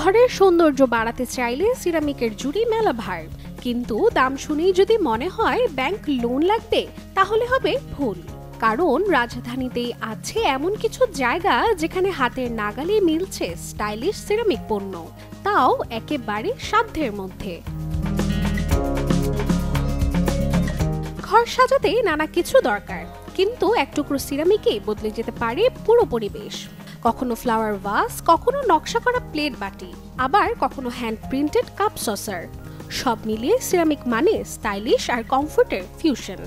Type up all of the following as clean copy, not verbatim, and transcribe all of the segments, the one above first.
ঘরের সৌন্দর্য বাড়াতে চাইলে সিরামিকের জুড়ি মেলা ভার, কিন্তু দাম শুনেই যদি মনে হয় ব্যাংক লোন লাগবে তাহলে হবে ভুল। কারণ রাজধানীতেই আছে এমন কিছু জায়গা যেখানে হাতের নাগালে মিলছে স্টাইলিশ সিরামিক পণ্য, তাও একেবারে সাধ্যের মধ্যে। ঘর সাজাতে নানা কিছু দরকার, কিন্তু এক টুকরো সিরামিকেই বদলে যেতে পারে পুরো পরিবেশ। কখনো ফ্লাওয়ার ভাস, কখনো নকশা করা প্লেট বাটি, আবার কখনো হ্যান্ড প্রিন্টেড কাপ সসার। সব মিলিয়ে সিরামিক মানে স্টাইলিশ আর কমফোর্টের ফিউশন।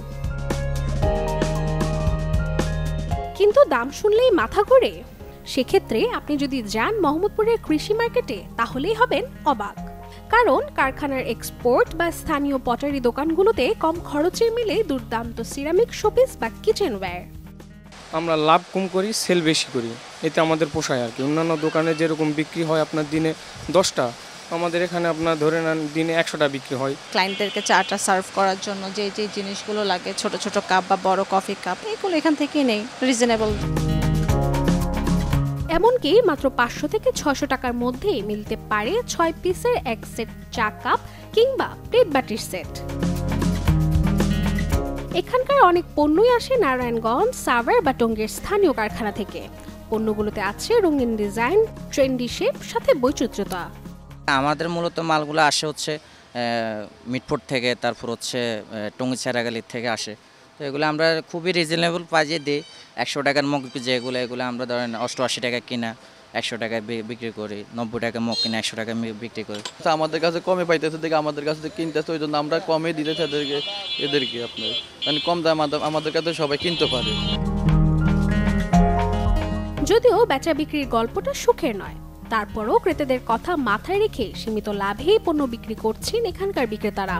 কিন্তু দাম শুনলেই মাথা ঘোরে। সেক্ষেত্রে আপনি যদি যান মোহাম্মদপুরের কৃষি মার্কেটে তাহলেই হবেন অবাক। কারণ কারখানার এক্সপোর্ট বা স্থানীয় পটারি দোকানগুলোতে কম খরচে মিলে দুর্দান্ত সিরামিক শোপিস বা কিচেনওয়্যার। আমরা লাভ কম করি, সেল বেশি করি, এতে আমাদের পোষায় আর কি। অন্যান্য দোকানে যেরকম বিক্রি হয় আপনার দিনে 10টা, আমাদের এখানে আপনার ধরে নেন দিনে 100টা বিক্রি হয়। ক্লায়েন্টদেরকে চাটা সার্ভ করার জন্য যে যে জিনিসগুলো লাগে, ছোট ছোট কাপ বা বড় কফি কাপ, এগুলো এখান থেকেই নেই, রিজনেবল। এমনকি মাত্র 500 থেকে 600 টাকার মধ্যেই মিলতে পারে 6 পিসের এক সেট চা কাপ কিংবা প্লেট বাটির সেট। এখানকার অনেক পণ্যই আসে নারায়ণগঞ্জ, সাভার বা টঙ্গীর স্থানীয় কারখানা থেকে। পণ্যগুলোতে আছে রঙিন ডিজাইন, ট্রেন্ডি শেপ, সাথে বৈচিত্র্যতা। আমাদের মূলত মালগুলো আসে হচ্ছে মিটফোর্ড থেকে, তারপর হচ্ছে টঙ্গী চেরাগালির থেকে আসে। তো এগুলো আমরা খুবই রিজনেবল প্রাইজে দিই। 100 টাকার মগ যেগুলো, এগুলো আমরা ধরেন 88 টাকা কিনা 100 টাকায় বিক্রি করি, 90 টাকা মগ কিনা 100 টাকা বিক্রি করি। আমাদের কাছে কমে পাইতেছে দেখে আমাদের কাছে কিনতেছে, ওই জন্য আমরা কমে দিতেছি এদেরকে আপনার, মানে কম দাম আমাদের কাছে সবাই কিনতে পারে। যদিও বেচা বিক্রির গল্পটা সুখের নয়, তারপরও ক্রেতাদের কথা মাথায় রেখে সীমিত লাভেই পণ্য বিক্রি করছেন এখানকার বিক্রেতারা।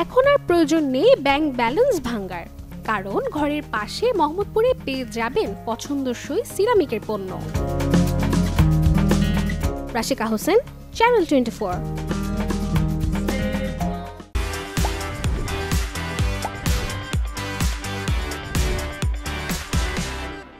এখন আর প্রয়োজন নেই ব্যাংক ব্যালেন্স ভাঙার, কারণ ঘরের পাশে মোহাম্মদপুরে পেয়ে যাবেন পছন্দসই সিরামিকের পণ্য। রাশিকা হোসেন, চ্যানেল 24।